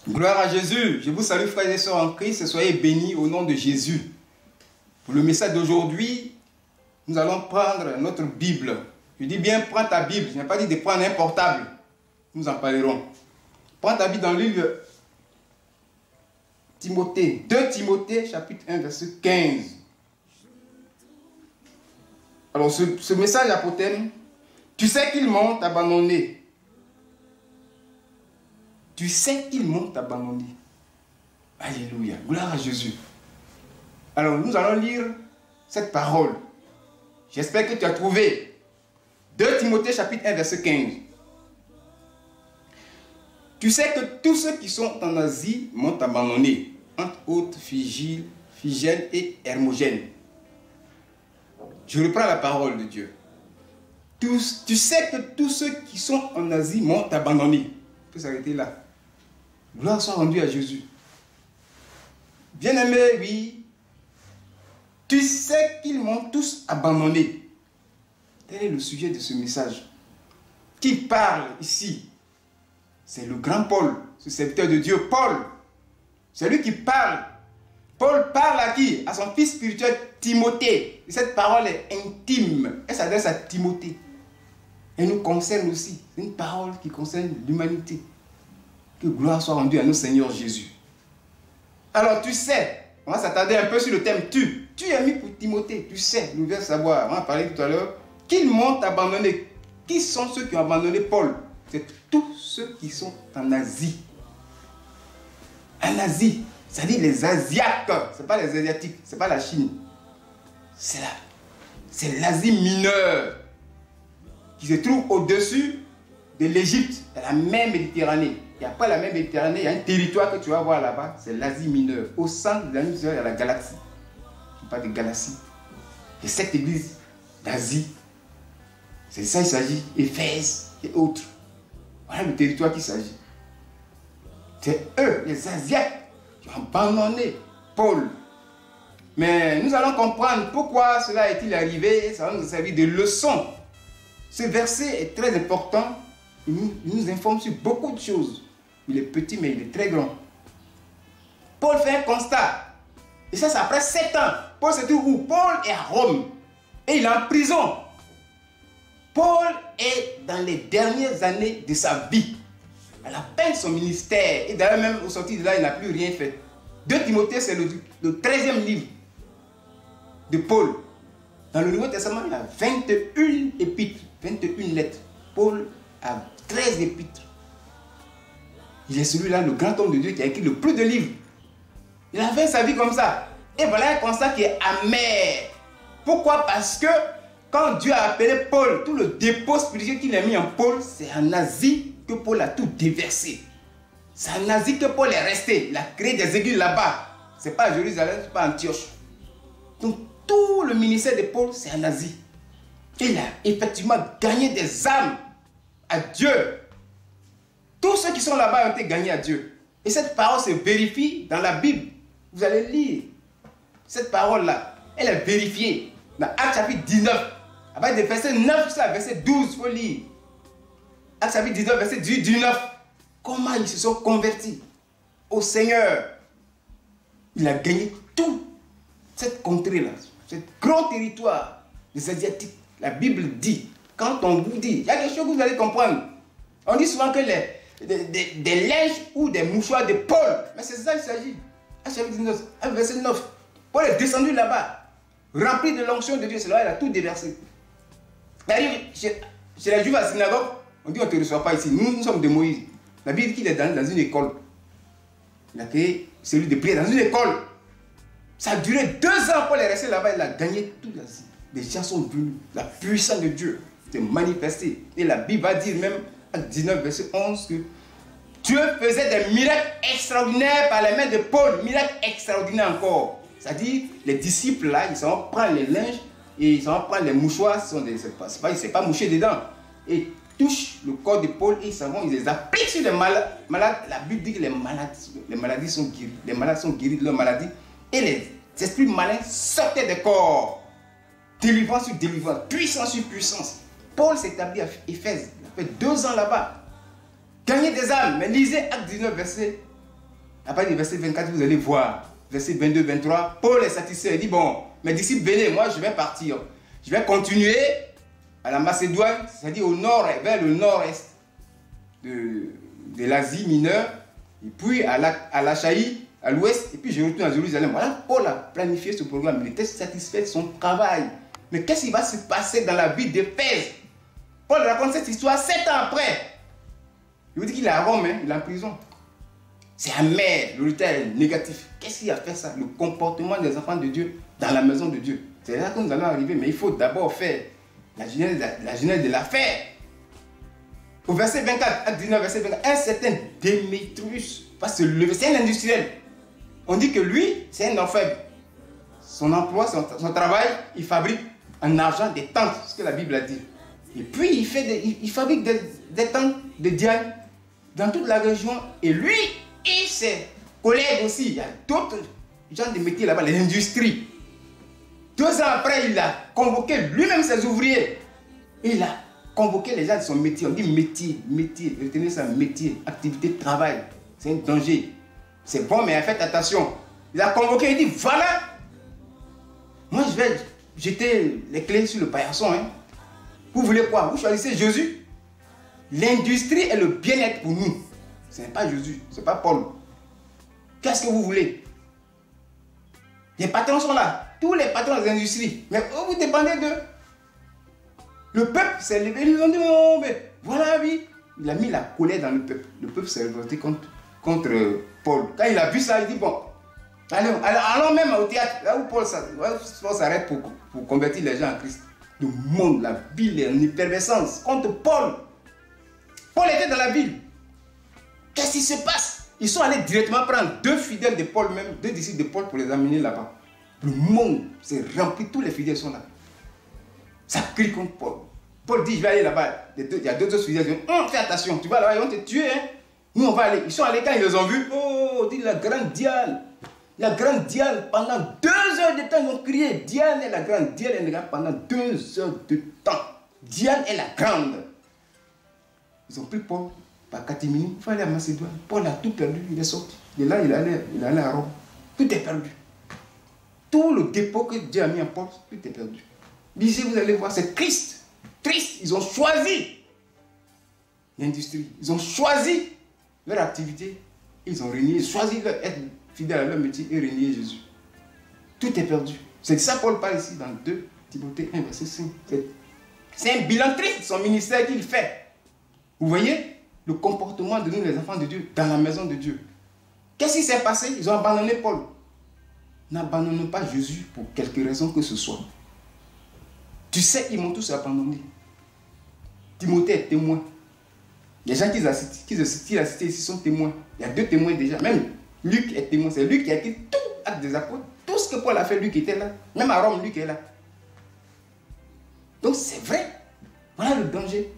Gloire à Jésus. Je vous salue frères et sœurs en Christ. Soyez bénis au nom de Jésus. Pour le message d'aujourd'hui, nous allons prendre notre Bible. Je dis bien, prends ta Bible. Je n'ai pas dit de prendre un portable. Nous en parlerons. Prends ta Bible dans le livre Timothée. 2 Timothée, chapitre 1, verset 15. Alors, ce message a pour thème, tu sais qu'ils m'ont abandonné. Tu sais qu'ils m'ont abandonné. Alléluia. Gloire à Jésus. Alors, nous allons lire cette parole. J'espère que tu as trouvé. 2 Timothée, chapitre 1, verset 15. Tu sais que tous ceux qui sont en Asie m'ont abandonné, entre autres Phygène et Hermogène. Je reprends la parole de Dieu. Tu sais que tous ceux qui sont en Asie m'ont abandonné. On peut s'arrêter là. Gloire soit rendue à Jésus. Bien-aimé, oui. Tu sais qu'ils m'ont tous abandonné. Tel est le sujet de ce message. Qui parle ici? C'est le grand Paul, ce serviteur de Dieu, Paul. C'est lui qui parle. Paul parle à qui? À son fils spirituel Timothée. Et cette parole est intime. Elle s'adresse à Timothée. Elle nous concerne aussi. C'est une parole qui concerne l'humanité. Que gloire soit rendue à notre Seigneur Jésus. Alors tu sais, on va s'attarder un peu sur le thème tu. Tu es mis pour Timothée, tu sais, nous devons savoir, on a parlé tout à l'heure, qu'ils m'ont abandonné. Qui sont ceux qui ont abandonné Paul? C'est tous ceux qui sont en Asie. En Asie, c'est-à-dire les Asiates. Ce n'est pas les Asiatiques, ce n'est pas la Chine. C'est l'Asie mineure qui se trouve au-dessus de l'Égypte, de la mer Méditerranée. Et après la mer Méditerranée, il y a un territoire que tu vas voir là-bas, c'est l'Asie mineure. Au centre de l'Asie mineure, il y a la galaxie. Je ne parle pas de galaxie. Et cette église d'Asie, c'est ça il s'agit, Éphèse et autres. Voilà le territoire qu'il s'agit. C'est eux, les Asiates, qui ont abandonné Paul. Mais nous allons comprendre pourquoi cela est-il arrivé, ça va nous servir de leçon. Ce verset est très important, il nous informe sur beaucoup de choses. Il est petit, mais il est très grand. Paul fait un constat. Et ça, c'est après 7 ans. Paul se trouve où? Paul est à Rome. Et il est en prison. Paul est dans les dernières années de sa vie. À la fin de son ministère. Et d'ailleurs, même au sortir de là, il n'a plus rien fait. 2 Timothée, c'est le 13e livre de Paul. Dans le Nouveau Testament, il y a 21 épîtres, 21 lettres. Paul a 13 épîtres. Il est celui-là, le grand homme de Dieu qui a écrit le plus de livres. Il a fait sa vie comme ça. Et voilà un constat qui est amer. Pourquoi? Parce que quand Dieu a appelé Paul, tout le dépôt spirituel qu'il a mis en Paul, c'est en Asie que Paul a tout déversé. C'est en Asie que Paul est resté. Il a créé des églises là-bas. Ce n'est pas à Jérusalem, ce n'est pas à Antioche. Donc tout le ministère de Paul, c'est en Asie. Et il a effectivement gagné des âmes à Dieu. Tous ceux qui sont là-bas ont été gagnés à Dieu. Et cette parole se vérifie dans la Bible. Vous allez lire cette parole-là. Elle est vérifiée dans Actes chapitre 19. Avec des versets 9 jusqu'à verset 12, il faut lire. Actes chapitre 19, verset 18, 19. Comment ils se sont convertis au Seigneur. Il a gagné toute cette contrée-là, ce grand territoire des Asiatiques. La Bible dit, quand on vous dit, il y a quelque chose que vous allez comprendre. On dit souvent que des linges ou des mouchoirs de Paul. Mais c'est ça qu'il s'agit. Chapitre 19, verset 9. Paul est descendu là-bas, rempli de l'onction de Dieu. C'est là il a tout déversé. Il arrive chez les Juifs à la synagogue, on dit on ne te reçoit pas ici. Nous sommes de Moïse. La Bible dit qu'il est dans une école. Il a créé celui de prière dans une école. Ça a duré 2 ans. Paul est resté là-bas. Il a gagné toute l'Asie. Les gens sont venus. La puissance de Dieu s'est manifestée. Et la Bible va dire même à 19, verset 11 que Dieu faisait des miracles extraordinaires par les mains de Paul. Miracles extraordinaires encore. C'est-à-dire, les disciples là, ils s'en prennent les linges et ils s'en prennent les mouchoirs. Il ne s'est pas mouché dedans. Et touchent le corps de Paul et ils les appliquent sur les malades. La Bible dit que les maladies sont guéries. Les malades sont guéris de leur maladie. Et les esprits malins sortaient des corps. Délivrance sur délivrance, puissance sur puissance. Paul s'établit à Éphèse. Il a fait 2 ans là-bas. Gagner des âmes. Mais lisez Actes 19, verset À partir du verset 24, vous allez voir. Verset 22, 23, Paul est satisfait. Il dit, bon, mes disciples, venez, moi je vais partir. Je vais continuer à la Macédoine, c'est-à-dire au nord, vers le nord-est de l'Asie mineure, et puis à l'Achaïe, à l'ouest, et puis je retourne à Jérusalem. Voilà, Paul a planifié ce programme. Il était satisfait de son travail. Mais qu'est-ce qui va se passer dans la vie d'Éphèse? Paul raconte cette histoire 7 ans après. Il vous dit qu'il est à Rome, hein, il est en prison. C'est amer, le résultat est négatif. Qu'est-ce qui a fait ça? Le comportement des enfants de Dieu dans la maison de Dieu. C'est là que nous allons arriver, mais il faut d'abord faire la genèse de l'affaire. Au verset 24, acte 19, verset 24, un certain Démétrius va se lever. C'est un industriel. On dit que lui, c'est un orfèvre. Son emploi, son travail, il fabrique en argent des tentes, ce que la Bible a dit. Et puis, il fabrique des tentes de Diane dans toute la région. Et lui et ses collègues aussi, il y a d'autres gens de métiers là-bas, les industries. 2 ans après, il a convoqué lui-même ses ouvriers. Il a convoqué les gens de son métier. On dit métier. Retenez ça, métier, activité de travail. C'est un danger. C'est bon, mais faites attention. Il a convoqué, il dit, voilà. Moi, je vais jeter les clés sur le paillasson. Hein. Vous voulez quoi? Vous choisissez Jésus. L'industrie est le bien-être pour nous. Ce n'est pas Jésus, ce n'est pas Paul. Qu'est-ce que vous voulez? Les patrons sont là. Tous les patrons des industries. Mais vous dépendez d'eux. Le peuple s'est levé. Ils ont dit, oh, mais voilà, oui. Il a mis la colère dans le peuple. Le peuple s'est révolté contre Paul. Quand il a vu ça, il dit, bon, allons même au théâtre. Là où Paul s'arrête pour convertir les gens en Christ. Le monde, la ville est en effervescence contre Paul. Paul était dans la ville. Qu'est-ce qui se passe? Ils sont allés directement prendre 2 fidèles de Paul, même 2 disciples de Paul pour les amener là-bas. Le monde s'est rempli, tous les fidèles sont là. Ça crie contre Paul. Paul dit, je vais aller là-bas. Il y a 2 autres fidèles qui disent, fais attention, tu vas là-bas, ils vont te tuer. Hein? Nous, on va aller. Ils sont allés quand ils les ont vus. Oh, dit la grande Diane. La grande Diane, pendant 2 heures de temps, ils ont crié. Diane est la grande. Diane est la grande pendant 2 heures de temps. Diane est la grande. Ils ont pris Paul par catimini. Il faut aller à Macédoine. Paul a tout perdu. Il est sorti. Et là, il allait à Rome. Tout est perdu. Tout le dépôt que Dieu a mis en Paul, tout est perdu. Lisez, vous allez voir, c'est triste. Triste. Ils ont choisi l'industrie. Ils ont choisi leur activité. Ils ont renié. Ils ont choisi d'être fidèles à leur métier et renier Jésus. Tout est perdu. C'est de ça que Paul parle ici dans 2 Timothée 1, verset 5. C'est un bilan triste de son ministère qu'il fait. Vous voyez le comportement de nous, les enfants de Dieu, dans la maison de Dieu. Qu'est-ce qui s'est passé? Ils ont abandonné Paul. N'abandonnons pas Jésus pour quelque raison que ce soit. Tu sais, ils m'ont tous abandonné. Timothée est témoin. Les gens qu'il a cités ici sont témoins. Il y a 2 témoins déjà. Même Luc est témoin. C'est Luc qui a écrit tout acte des apôtres. Tout ce que Paul a fait, Luc était là. Même à Rome, Luc est là. Donc c'est vrai. Voilà le danger.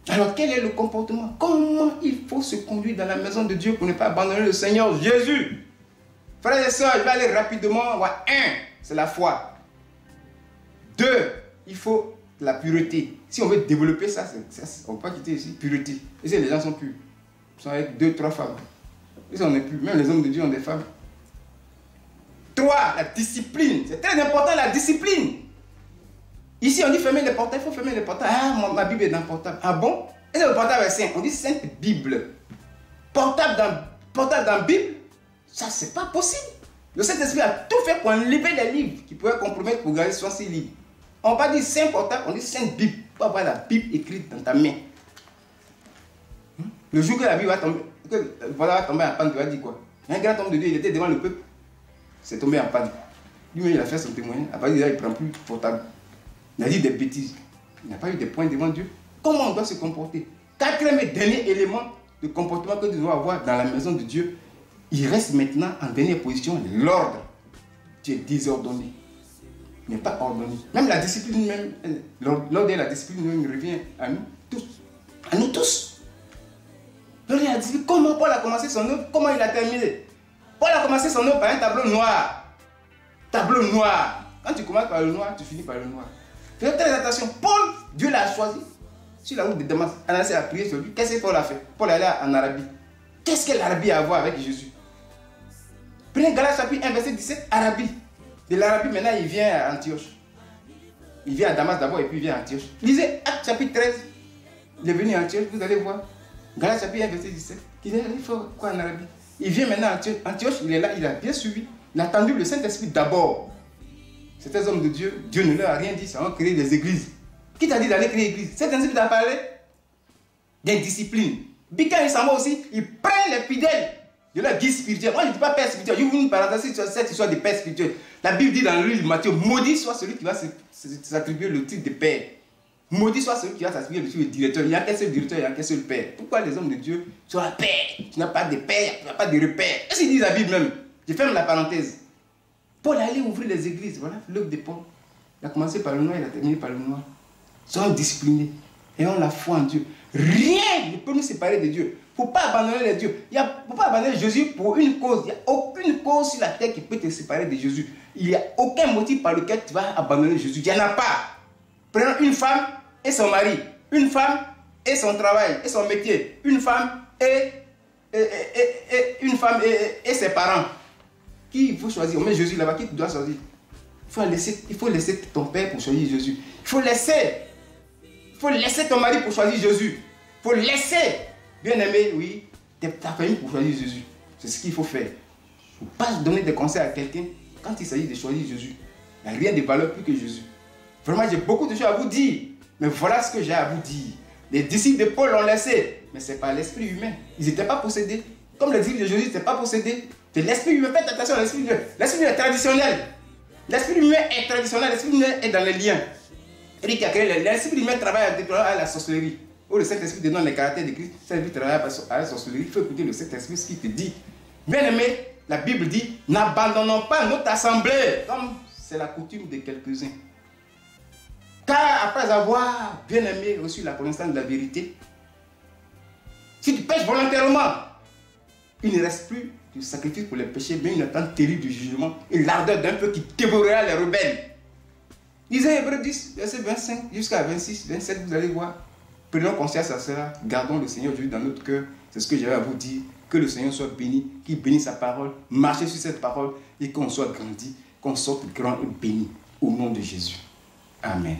Alors quel est le comportement? Comment il faut se conduire dans la maison de Dieu pour ne pas abandonner le Seigneur Jésus? Frères et sœurs, je vais aller rapidement. 1, c'est la foi. 2, il faut la pureté. Si on veut développer ça, on ne peut pas quitter ici. Pureté. Ici, les gens sont purs. Ils sont avec 2, 3 femmes. Ici, on est purs. Même les hommes de Dieu ont des femmes. 3, la discipline. C'est très important, la discipline. Ici, on dit fermer les portails. Il faut fermer les portails. Ah, ma Bible est dans le portable. Ah bon? Et le portable est saint. On dit Sainte Bible. Portable dans la Bible, ça, c'est pas possible. Le Saint-Esprit a tout fait pour enlever les livres qui pouvaient compromettre pour garder 66 livres. On ne va pas dire Saint portable, on dit Sainte Bible. Pour avoir la Bible écrite dans ta main. Le jour que la Bible va tomber, va tomber en panne, tu vas dire quoi? Un grand homme de Dieu, il était devant le peuple, c'est tombé en panne. Lui-même, il a fait son témoignage. Après, il ne prend plus portable. Il a dit des bêtises. Il n'a pas eu des points devant Dieu. Comment on doit se comporter? 4e et dernier élément de comportement que nous devons avoir dans la maison de Dieu, il reste maintenant en dernière position l'ordre. Tu es désordonné. Il n'est pas ordonné. Même la discipline, l'ordre et la discipline même revient à nous tous. À nous tous. L'ordre et la discipline, comment Paul a commencé son œuvre? Comment il a terminé? Paul a commencé son œuvre par un tableau noir. Tableau noir. Quand tu commences par le noir, tu finis par le noir. Fais très attention. Paul, Dieu l'a choisi. Sur la route de Damas, Ananias a prié sur lui. Qu'est-ce que Paul a fait? Paul est allé en Arabie. Qu'est-ce que l'Arabie a à voir avec Jésus? Prenez Galates chapitre 1, verset 17, Arabie. De l'Arabie, maintenant, il vient à Antioche. Il vient à Damas d'abord et puis il vient à Antioche. Lisez Actes chapitre 13. Il est venu à Antioche, vous allez voir. Galates chapitre 1, verset 17. Il fait quoi en Arabie? Il vient maintenant à Antioche. Antioche, il est là, il a bien suivi. Il a attendu le Saint-Esprit d'abord. C'était hommes de Dieu. Dieu ne leur a rien dit, ça va créer des églises. Qui t'a dit d'aller créer des églises? Saint-Esprit t'a parlé d'indiscipline. Puis quand il s'en va aussi, il prend les fidèles de leur guide spirituel. Moi, je ne dis pas père spirituel. Je vous une parenthèse sur cette histoire de père spirituel. La Bible dit dans le livre de Matthieu, maudit soit celui qui va s'attribuer le titre de père. Maudit soit celui qui va s'attribuer le titre de directeur. Il n'y a qu'un seul directeur, il n'y a qu'un seul père. Pourquoi les hommes de Dieu sont la père? Tu n'as pas de père, tu n'as pas de repère. Qu'est-ce qu'il dit la Bible même? Je ferme la parenthèse. Paul est allé ouvrir les églises. Voilà l'œuvre de Paul. Il a commencé par le noir, il a terminé par le noir. Soyons disciplinés. Ayons la foi en Dieu. Rien ne peut nous séparer de Dieu. Il ne faut pas abandonner les dieux. Il ne faut pas abandonner Jésus pour une cause. Il n'y a aucune cause sur la terre qui peut te séparer de Jésus. Il n'y a aucun motif par lequel tu vas abandonner Jésus. Il n'y en a pas. Prenons une femme et son mari. Une femme et son travail et son métier. Une femme et ses parents. Qui il faut choisir? On met Jésus là-bas. Qui tu dois choisir? Il faut laisser ton père pour choisir Jésus. Il faut laisser ton mari pour choisir Jésus. Il faut laisser, bien aimé, oui, ta famille pour choisir Jésus. C'est ce qu'il faut faire. Il ne faut pas donner des conseils à quelqu'un quand il s'agit de choisir Jésus. Il n'y a rien de valeur plus que Jésus. Vraiment, j'ai beaucoup de choses à vous dire. Mais voilà ce que j'ai à vous dire. Les disciples de Paul l'ont laissé. Mais ce n'est pas l'esprit humain. Ils n'étaient pas possédés. Comme les disciples de Jésus n'étaient pas possédés. C'est l'esprit humain. Faites attention à l'esprit humain. L'esprit humain est traditionnel. L'esprit humain est traditionnel. L'esprit humain est dans les liens. L'esprit humain travaille à la sorcellerie. Oh, le Saint-Esprit donne les caractères de Christ. L'esprit travaille à la sorcellerie. Il faut écouter le Saint-Esprit, ce qu'il te dit. Bien aimé, la Bible dit, n'abandonnons pas notre assemblée, comme c'est la coutume de quelques-uns. Car après avoir, bien aimé, reçu la connaissance de la vérité, si tu pêches volontairement, il ne reste plus de sacrifice pour les péchés, mais une attente terrible du jugement et l'ardeur d'un feu qui dévorera les rebelles. Lisez Hébreux 10, verset 25 jusqu'à 26, 27, vous allez voir. Prenons conscience à cela, gardons le Seigneur Jésus dans notre cœur. C'est ce que j'avais à vous dire. Que le Seigneur soit béni, qu'il bénisse sa parole, marchez sur cette parole et qu'on soit grandi, qu'on sorte grand et béni au nom de Jésus. Amen.